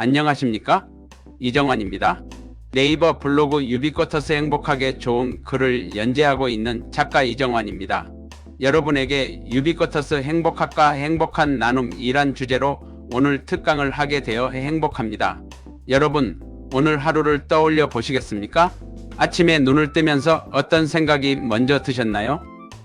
안녕하십니까? 이정환입니다. 네이버 블로그 유비쿼터스 행복하게 좋은 글을 연재하고 있는 작가 이정환입니다. 여러분에게 유비쿼터스 행복학과 행복한 나눔이란 주제로 오늘 특강을 하게 되어 행복합니다. 여러분, 오늘 하루를 떠올려 보시겠습니까? 아침에 눈을 뜨면서 어떤 생각이 먼저 드셨나요?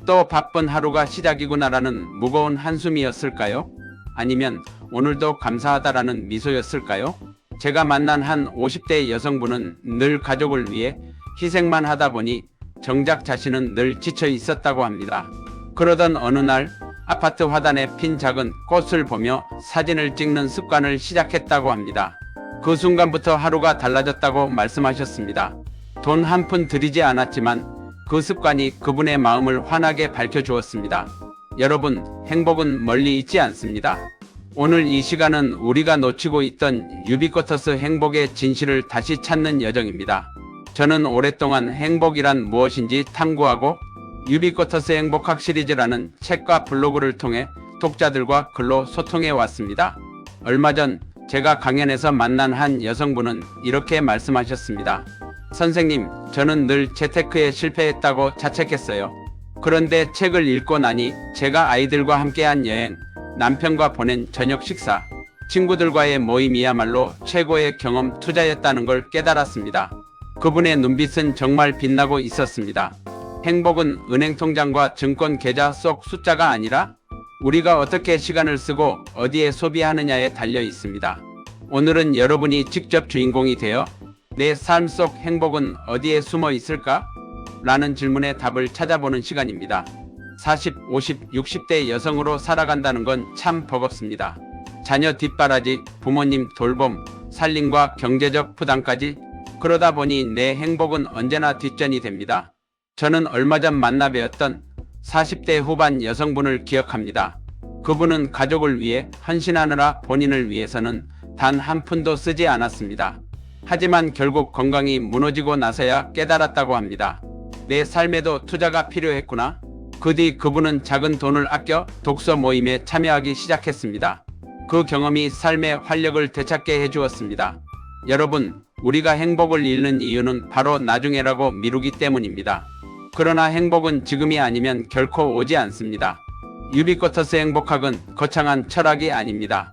또 바쁜 하루가 시작이구나라는 무거운 한숨이었을까요? 아니면 오늘도 감사하다라는 미소였을까요? 제가 만난 한 50대 여성분은 늘 가족을 위해 희생만 하다 보니 정작 자신은 늘 지쳐 있었다고 합니다. 그러던 어느 날 아파트 화단에 핀 작은 꽃을 보며 사진을 찍는 습관을 시작했다고 합니다. 그 순간부터 하루가 달라졌다고 말씀하셨습니다. 돈 한 푼 들이지 않았지만 그 습관이 그분의 마음을 환하게 밝혀주었습니다. 여러분, 행복은 멀리 있지 않습니다. 오늘 이 시간은 우리가 놓치고 있던 유비쿼터스 행복의 진실을 다시 찾는 여정입니다. 저는 오랫동안 행복이란 무엇인지 탐구하고 유비쿼터스 행복학 시리즈라는 책과 블로그를 통해 독자들과 글로 소통해 왔습니다. 얼마 전 제가 강연에서 만난 한 여성분은 이렇게 말씀하셨습니다. 선생님, 저는 늘 재테크에 실패했다고 자책했어요. 그런데 책을 읽고 나니 제가 아이들과 함께한 여행, 남편과 보낸 저녁 식사, 친구들과의 모임이야말로 최고의 경험 투자였다는 걸 깨달았습니다. 그분의 눈빛은 정말 빛나고 있었습니다. 행복은 은행 통장과 증권 계좌 속 숫자가 아니라 우리가 어떻게 시간을 쓰고 어디에 소비하느냐에 달려 있습니다. 오늘은 여러분이 직접 주인공이 되어 내 삶 속 행복은 어디에 숨어 있을까? 라는 질문의 답을 찾아보는 시간입니다. 40, 50, 60대 여성으로 살아간다는 건 참 버겁습니다. 자녀 뒷바라지, 부모님 돌봄, 살림과 경제적 부담까지 그러다 보니 내 행복은 언제나 뒷전이 됩니다. 저는 얼마 전 만나 뵈었던 40대 후반 여성분을 기억합니다. 그분은 가족을 위해 헌신하느라 본인을 위해서는 단 한 푼도 쓰지 않았습니다. 하지만 결국 건강이 무너지고 나서야 깨달았다고 합니다. 내 삶에도 투자가 필요했구나. 그 뒤 그분은 작은 돈을 아껴 독서 모임에 참여하기 시작했습니다. 그 경험이 삶의 활력을 되찾게 해주었습니다. 여러분, 우리가 행복을 잃는 이유는 바로 나중에라고 미루기 때문입니다. 그러나 행복은 지금이 아니면 결코 오지 않습니다. 유비쿼터스 행복학은 거창한 철학이 아닙니다.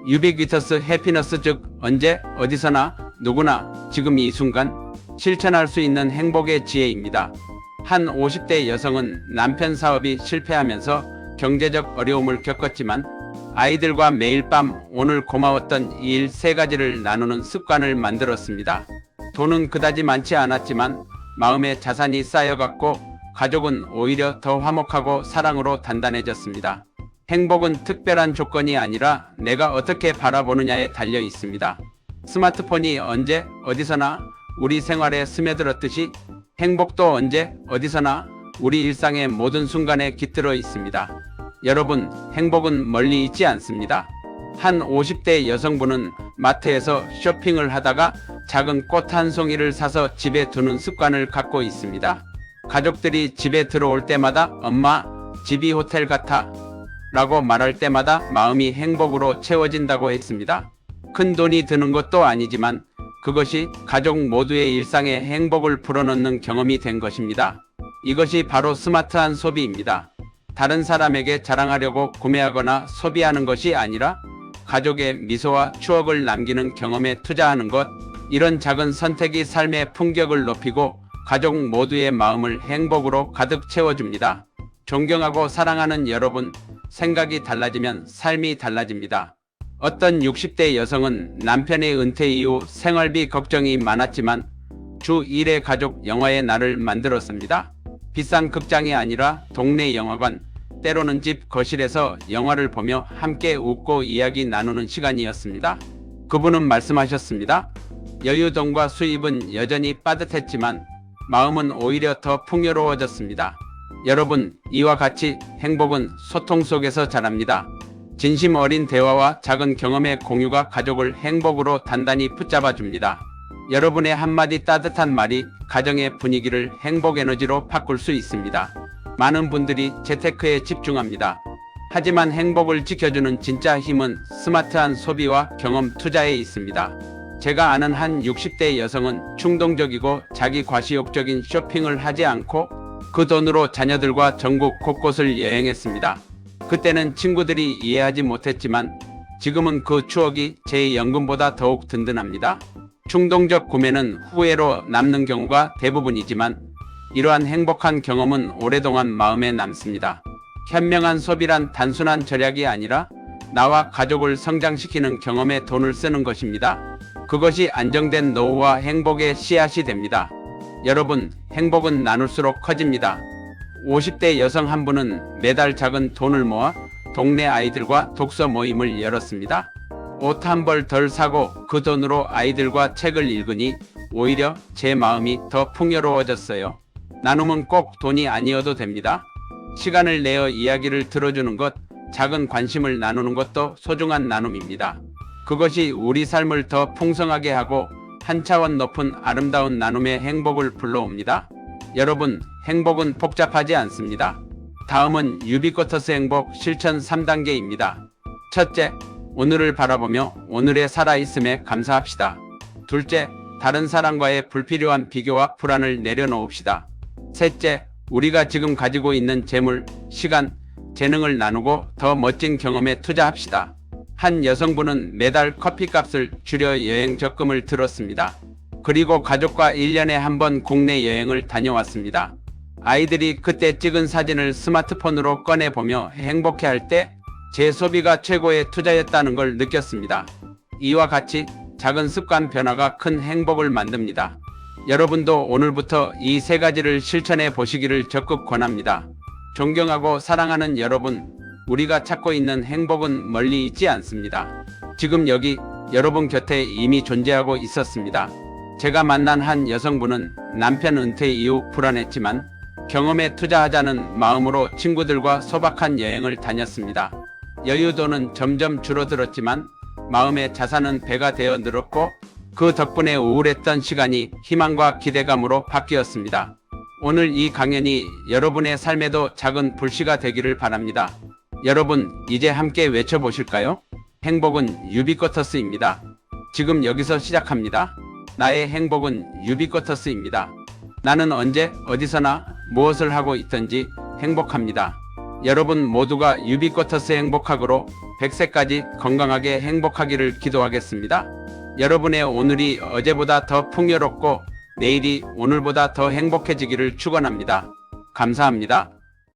유비퀴터스 해피너스, 즉 언제 어디서나 누구나 지금 이 순간 실천할 수 있는 행복의 지혜입니다. 한 50대 여성은 남편 사업이 실패하면서 경제적 어려움을 겪었지만 아이들과 매일 밤 오늘 고마웠던 이 일 3가지를 나누는 습관을 만들었습니다. 돈은 그다지 많지 않았지만 마음의 자산이 쌓여갔고 가족은 오히려 더 화목하고 사랑으로 단단해졌습니다. 행복은 특별한 조건이 아니라 내가 어떻게 바라보느냐에 달려 있습니다. 스마트폰이 언제 어디서나 우리 생활에 스며들었듯이 행복도 언제 어디서나 우리 일상의 모든 순간에 깃들어 있습니다. 여러분, 행복은 멀리 있지 않습니다. 한 50대 여성분은 마트에서 쇼핑을 하다가 작은 꽃 한 송이를 사서 집에 두는 습관을 갖고 있습니다. 가족들이 집에 들어올 때마다 엄마, 집이 호텔 같아 라고 말할 때마다 마음이 행복으로 채워진다고 했습니다. 큰 돈이 드는 것도 아니지만 그것이 가족 모두의 일상에 행복을 불어넣는 경험이 된 것입니다. 이것이 바로 스마트한 소비입니다. 다른 사람에게 자랑하려고 구매하거나 소비하는 것이 아니라 가족의 미소와 추억을 남기는 경험에 투자하는 것, 이런 작은 선택이 삶의 품격을 높이고 가족 모두의 마음을 행복으로 가득 채워줍니다. 존경하고 사랑하는 여러분, 생각이 달라지면 삶이 달라집니다. 어떤 60대 여성은 남편의 은퇴 이후 생활비 걱정이 많았지만 주 1회 가족 영화의 날을 만들었습니다. 비싼 극장이 아니라 동네 영화관, 때로는 집 거실에서 영화를 보며 함께 웃고 이야기 나누는 시간이었습니다. 그분은 말씀하셨습니다. 여유돈과 수입은 여전히 빠듯했지만 마음은 오히려 더 풍요로워졌습니다. 여러분, 이와 같이 행복은 소통 속에서 자랍니다. 진심 어린 대화와 작은 경험의 공유가 가족을 행복으로 단단히 붙잡아줍니다. 여러분의 한마디 따뜻한 말이 가정의 분위기를 행복 에너지로 바꿀 수 있습니다. 많은 분들이 재테크에 집중합니다. 하지만 행복을 지켜주는 진짜 힘은 스마트한 소비와 경험 투자에 있습니다. 제가 아는 한 60대 여성은 충동적이고 자기 과시욕적인 쇼핑을 하지 않고 그 돈으로 자녀들과 전국 곳곳을 여행했습니다. 그때는 친구들이 이해하지 못했지만 지금은 그 추억이 제 연금보다 더욱 든든합니다. 충동적 구매는 후회로 남는 경우가 대부분이지만 이러한 행복한 경험은 오랫동안 마음에 남습니다. 현명한 소비란 단순한 절약이 아니라 나와 가족을 성장시키는 경험에 돈을 쓰는 것입니다. 그것이 안정된 노후와 행복의 씨앗이 됩니다. 여러분, 행복은 나눌수록 커집니다. 50대 여성 한 분은 매달 작은 돈을 모아 동네 아이들과 독서 모임을 열었습니다. 옷 한 벌 덜 사고 그 돈으로 아이들과 책을 읽으니 오히려 제 마음이 더 풍요로워졌어요. 나눔은 꼭 돈이 아니어도 됩니다. 시간을 내어 이야기를 들어주는 것, 작은 관심을 나누는 것도 소중한 나눔입니다. 그것이 우리 삶을 더 풍성하게 하고 한 차원 높은 아름다운 나눔의 행복을 불러옵니다. 여러분, 행복은 복잡하지 않습니다. 다음은 유비쿼터스 행복 실천 3단계입니다. 첫째, 오늘을 바라보며 오늘의 살아있음에 감사합시다. 둘째, 다른 사람과의 불필요한 비교와 불안을 내려놓읍시다. 셋째, 우리가 지금 가지고 있는 재물, 시간, 재능을 나누고 더 멋진 경험에 투자합시다. 한 여성분은 매달 커피값을 줄여 여행 적금을 들었습니다. 그리고 가족과 1년에 한 번 국내 여행을 다녀왔습니다. 아이들이 그때 찍은 사진을 스마트폰으로 꺼내보며 행복해할 때 제 소비가 최고의 투자였다는 걸 느꼈습니다. 이와 같이 작은 습관 변화가 큰 행복을 만듭니다. 여러분도 오늘부터 이 세 가지를 실천해 보시기를 적극 권합니다. 존경하고 사랑하는 여러분, 우리가 찾고 있는 행복은 멀리 있지 않습니다. 지금 여기 여러분 곁에 이미 존재하고 있었습니다. 제가 만난 한 여성분은 남편 은퇴 이후 불안했지만 경험에 투자하자는 마음으로 친구들과 소박한 여행을 다녔습니다. 여유도는 점점 줄어들었지만 마음의 자산은 배가 되어 늘었고 그 덕분에 우울했던 시간이 희망과 기대감으로 바뀌었습니다. 오늘 이 강연이 여러분의 삶에도 작은 불씨가 되기를 바랍니다. 여러분, 이제 함께 외쳐보실까요? 행복은 유비쿼터스입니다. 지금 여기서 시작합니다. 나의 행복은 유비쿼터스입니다. 나는 언제 어디서나 무엇을 하고 있든지 행복합니다. 여러분 모두가 유비쿼터스 행복학으로 100세까지 건강하게 행복하기를 기도하겠습니다. 여러분의 오늘이 어제보다 더 풍요롭고 내일이 오늘보다 더 행복해지기를 축원합니다. 감사합니다.